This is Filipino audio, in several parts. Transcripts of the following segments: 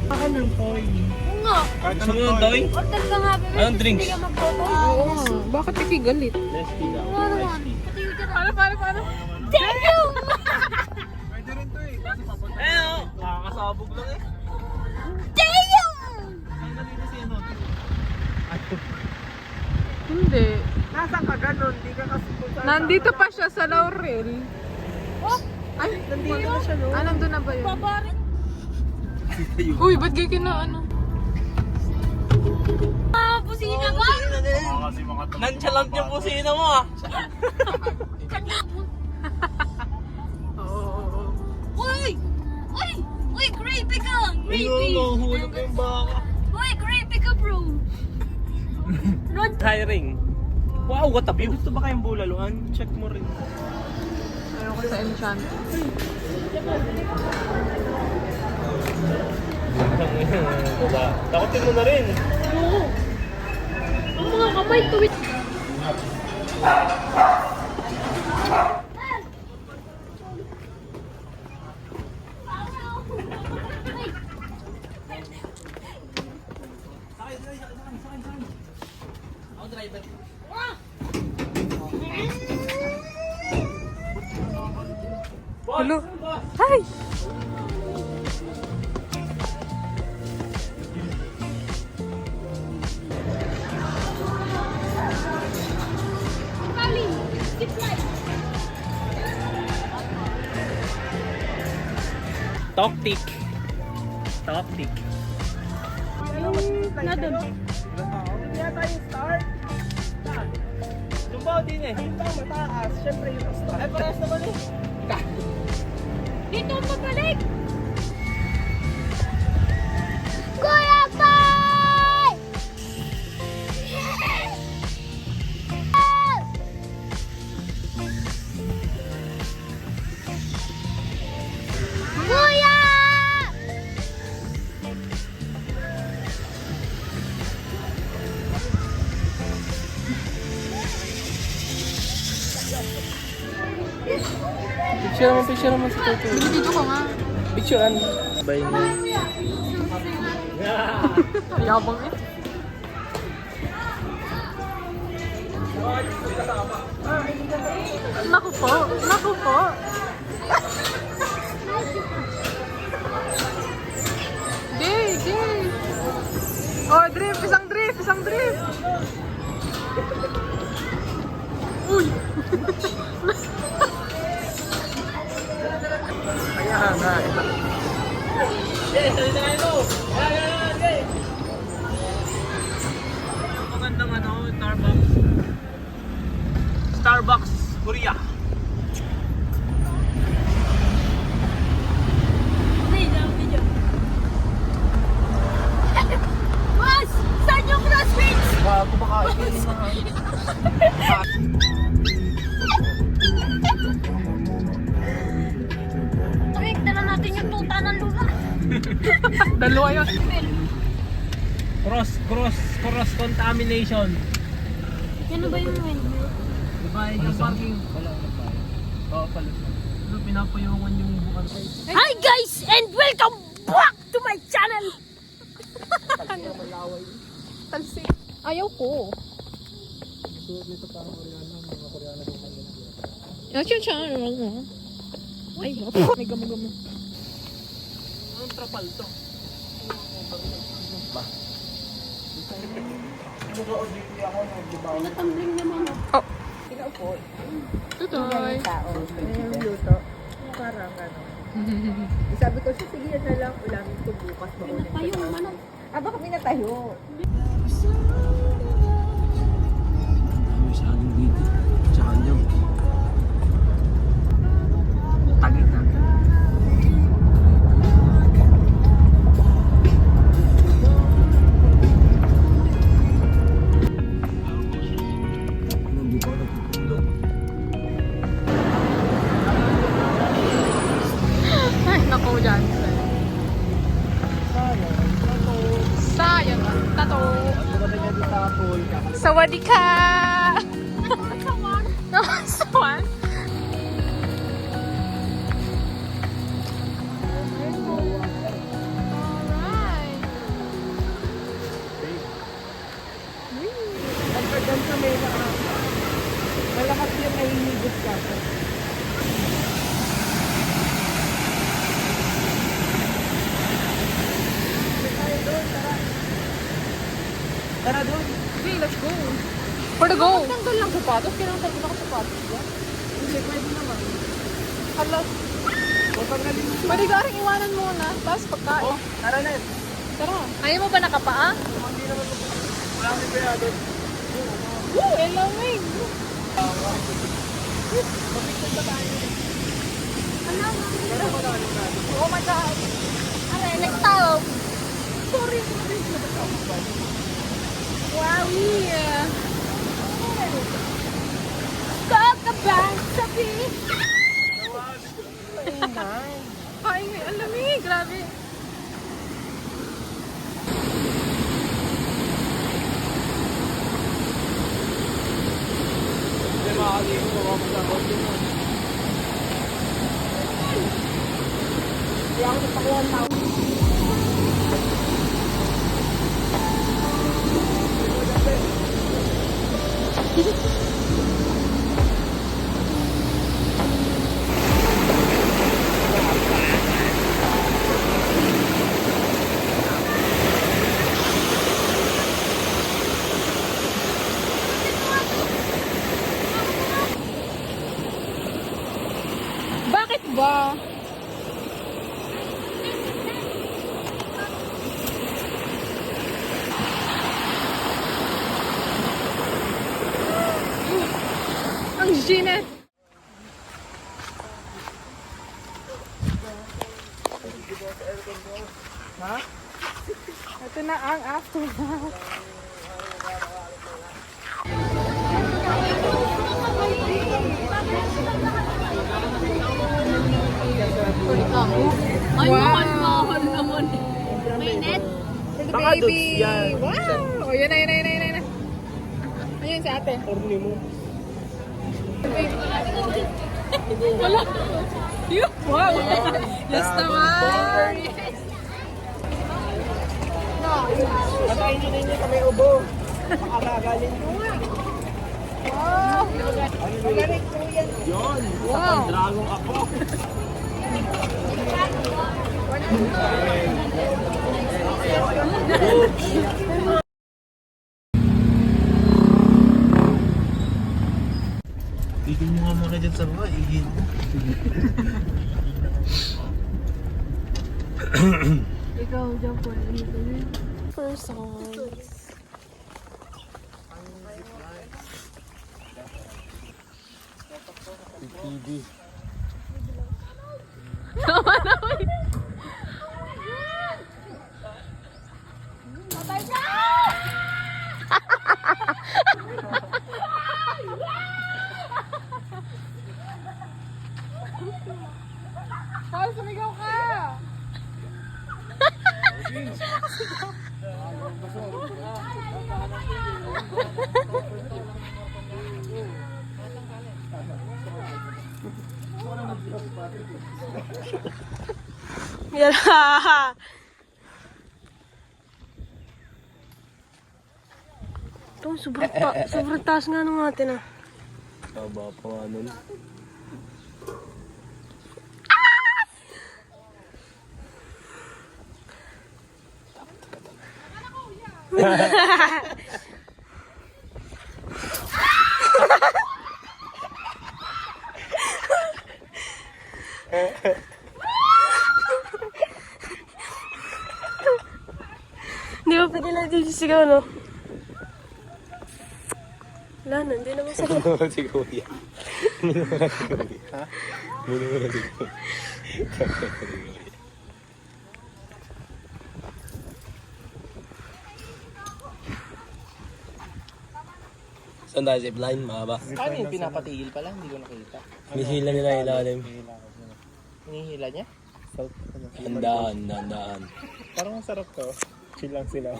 Ako ng toy. Oo nga. Gusto mo yung toy? Order ka nga, bebe. Anong drinks? Hindi ka magtoto. Oo. Bakit ikigalit? Let's tea daw. Oo naman. Pati yung dyan. Paano? Damn! Pwede rin to eh. Kasi papunta. Eh, oh. Nakakasabog lang eh. Damn! Ay, nandito si ano. Hindi. Nasaan ka ganun? Di ka kasi kung saan. Nandito pa siya sa Laurel. Oh, Ay, Nandito na siya, no? ah, nandun na ba yun? babarin. Uy, ba't gaya na ano? Ah, pusina ka? Kasi mga Nonchalant yung kusina mo ah. Oo. Uy! Uy! Uy, gravy ka! Ayun, mahuhulog yung baka. Uy, gravy ka, bro! Rod! Hiring. Wow, what a view. Gusto ba kayong bulaluan? Check mo rin. Ayoko sa enchant. Takotin mo na rin. Oo! Ang mga kamay, tuwit! Ako driver. Hello? Hi! Pauline! Zipline! Toktik. Toktik. Nadun. Hindi yata yung start. Lumbaw din eh. Yung bang mataas, syempre yung start. Ay, parehas naman eh. Dito ang pabalik! Kuya Pai! Kuya! Picture naman si Toto. Video ko nga. Picturean. Bye na. Yabang eh. Naku po. Naku po. Gay, gay. Oh, drift. Isang drift. Isang drift. Uy. Kaya nga eh. Okay, salita na ito. Okay. Magandang ano, Starbucks. Starbucks, Korea. Video. Mas! Saan yung crossfits? Bago makain yung mga... Tuwik, dala natin yung tuta ng lupa. Dalawa yun. Cross contamination. Yan na ba yung windmill? Bayad yung parking. Wala akong nagbayad. Oo pala. Ano, pinapayungan yung bukan. Hi guys and welcome back to my channel! Talsi. Ayaw ko. Action siya. Ay, may gamo-gamo. Anong trapal to? Natambling naman Oh. Pinaupo. Tutoy. Tao. Yung luto. Parang ano. Sabi ko, sige na lang ulamin ko bukas. Pinatayo ang manok. Ah, baka pinatayo. Masyadong dito. Tsaka niyam. Tagit na. Nandito ako natutulog. Ay, naku dyan. Sayang. Tato. Sawadika! No, sawan. Alright. Pagkagan sa may malakas yung nahihigit ka. Tara doon. Okay, let's go. For the go. Tanggal lang sapatos, kailangan tayo nakasapatos ba? Hindi, pwede naman. Hala. O tanggalin mo. Pwede ka rin iwanan muna. Tapos pagkain. Oh, tara na. Tara. Ayaw mo ba nakapaa? Hindi naman ito. Wala kami kaya doon. Woo! Elamig! Oh my God! Aray, nagtawag! Sorry! Wowie! Kakabang sabi! Ay, ang lamig! Grabe! Bakit ba? Ang ginit! Ha? Ito na ang aftermath. Ay, Wow. mahal naman. May net. For the Baka baby! dots yan. Wow! Oh, yun na, yun na, yun na, yun na. Ayun si ate. Orly mo. Wala. Wow! Yes naman! Patayin nyo ninyo kami ubo. Makakagaling ko nga. Wow! Magaling ko yan. Yun. Wow! Dragong ako. Tigil mo nga muna dyan sa baba, ihil mo. Ikaw, dyan po. First song. TV. Paul, sumigaw ka! Yan. Ito, sobrang taas nga nung natin ah. Taba pa nga nun. Hindi ba pwede lang din sisigaw, no? Wala na, hindi naman sa... Muna mo si Kuya. Muna mo si Kuya. Ha? Muna mo si Kuya. Saan tayo zipline? Mahaba. Paano yung pinapatigil pala? Hindi ko nakita. Hinihila nila ilalim. Hinihila niya? Handaan. Parang masarap to. Chill lang sila.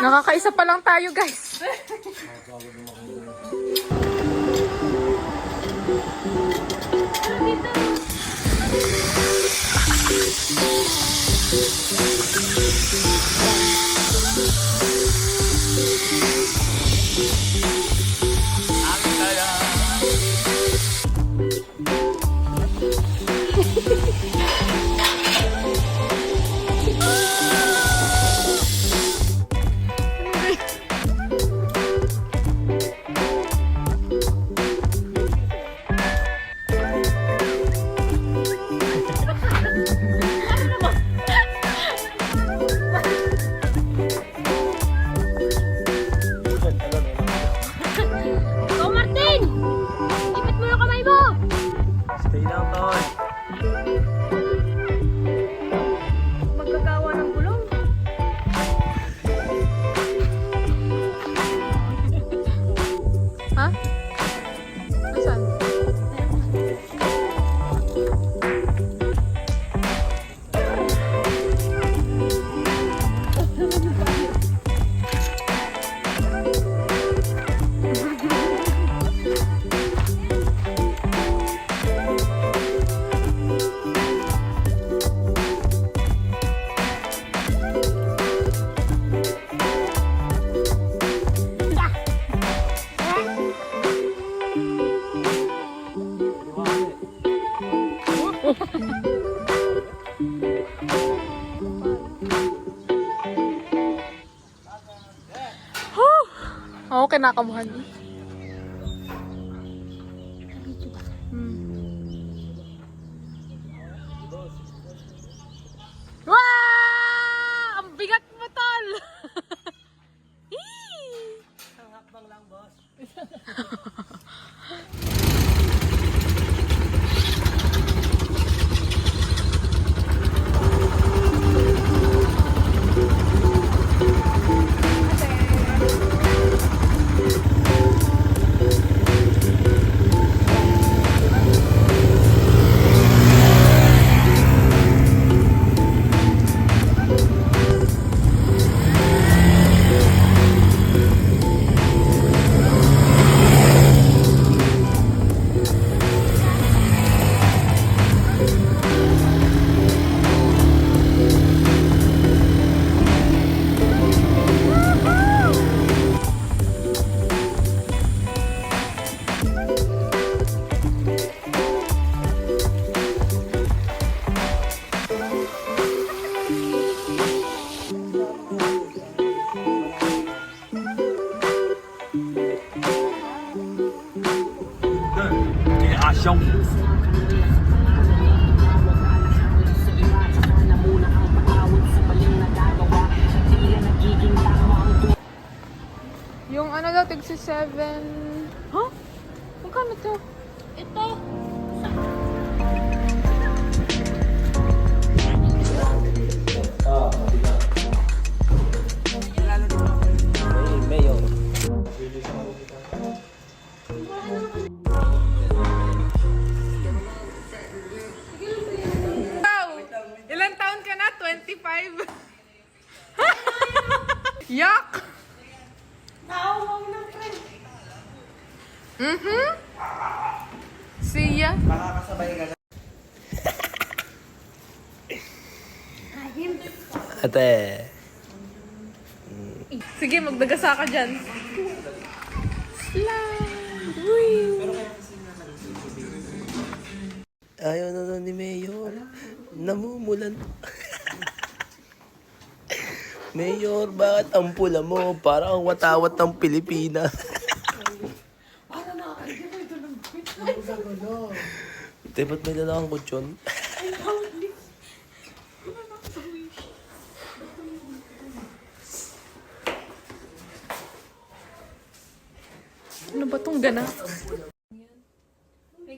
Nakakaisa pa lang tayo, guys. Go, Martin! Ipit mo yung kamay mo! Stay lang, Tol. Magkagawa ng gulong. Ha? Nasaan? Oo, kinakabahan. Wow! Ang bigat mo, tol! Ang hakbang lang, boss. Asyong. Yung ano daw, tigsi 7. Huh? Magkano to? Ito. Mayor. Wow! Ilan taon ka na? 25? Yak! Siya. Ate. Sige, magdagasa ka dyan. Slide! Uy! Ayaw na nun ni Mayor. Namumulan. Mayor, bakit ang pula mo? Parang ang watawat ng Pilipinas. Te, ba't may dala kang kutsyon? Ano ba tong gana?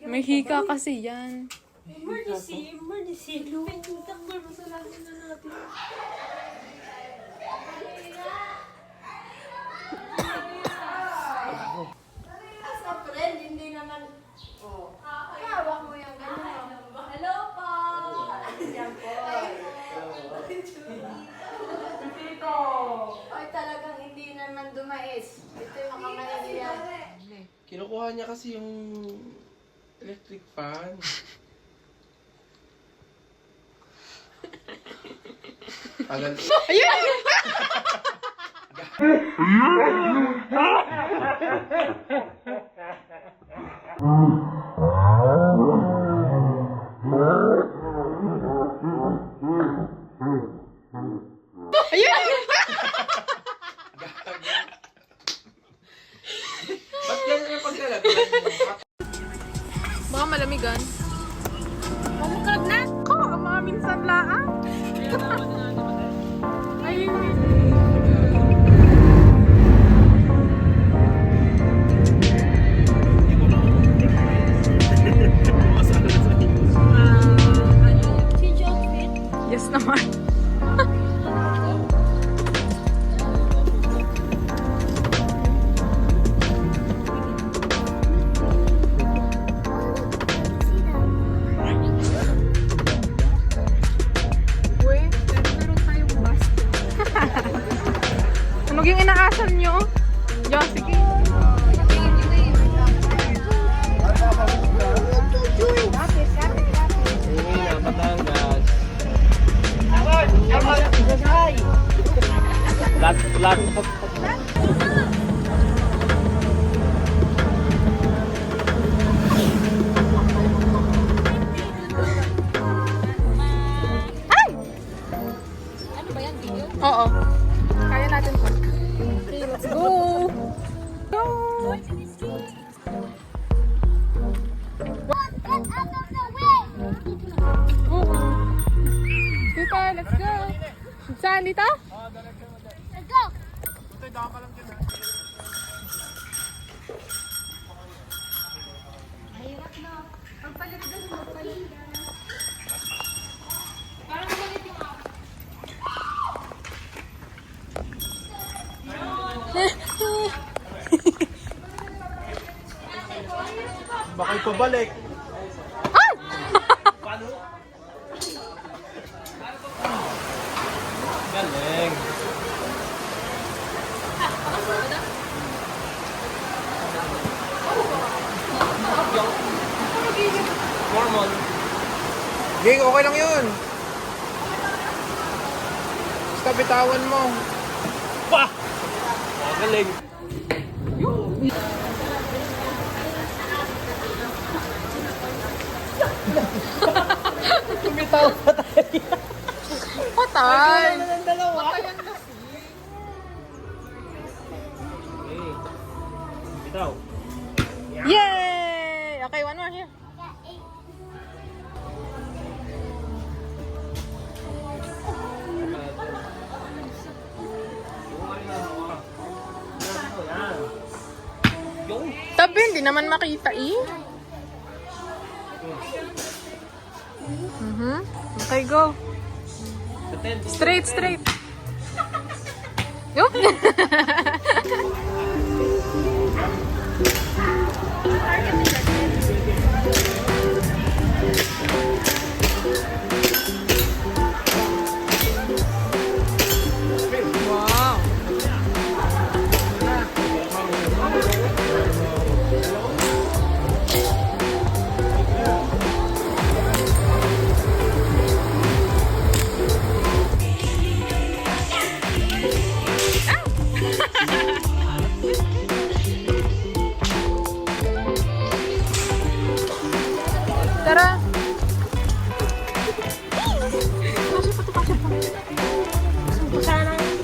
May hika kasi yan. Emergency, emergency. Lumit yung takbo mo sa lamin na natin. Sa friend, hindi naman, hawak mo yung gano'n. Hello po! Yan po. Ay, talagang dumais. Ito yung makamaliyan. Kinukuha niya kasi yung electric fan. Tagal. Ba't ganyan yung paglalagyan mo? Baka malamigan. Mamukrag na! Ko, mga minsan laan. Ay, Change outfit. yes naman. Uy, meron tayong bus. Ano yung inaasan nyo? Yeah, sige. Uwi na, Batangas. Lat. Oo. Kaya natin to. Let's go! Go! Oo. Tita, let's go! Saan dito? Let's go! Baka ipabalik. Galing. Mormon. Ging, okay lang yun. Basta bitawan mo. Pa! Galing. Tumitaw pa tayo. Patay! ng dalawa. Bitaw. Yay! Okay, one more here. Tabi, hindi naman makita eh. Okay, go. Straight, straight. Yup. Wow. Tara.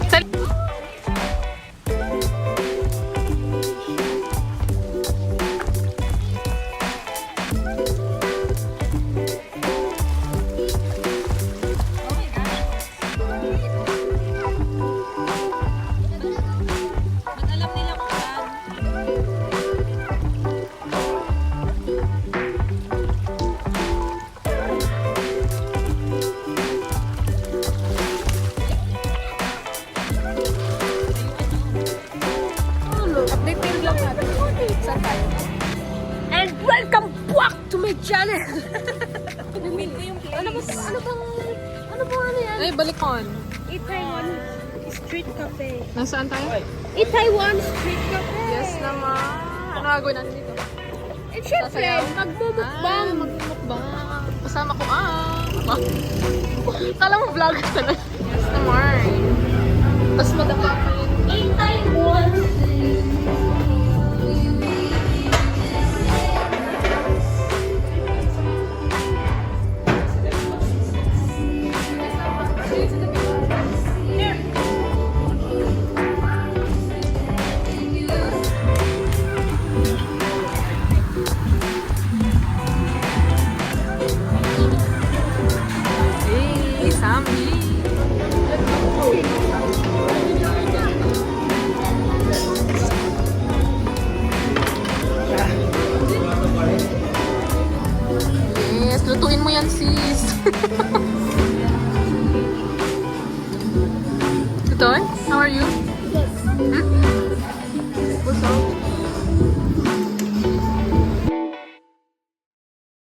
Sal- Alam nila kung saan. Update yung vlog natin. Saan tayo? And welcome back to my channel! Pinamil ko yung place. Ano bang ano yan? Ay, balik on. Itaewon Street Cafe. Nasaan tayo? Eat Taiwan street cafe. Yes naman. Ano gagawin natin dito? And syempre, Sasayaw? magmumukbang. Magmukbang. Kasama ko Kala mo vlog talaga. Yes naman. Tapos madapa pa yun. Eat Taiwan. Hey, Sammy. Yes, lutuin mo yan, sis. Tutoy, how are you? Yes. Hmm?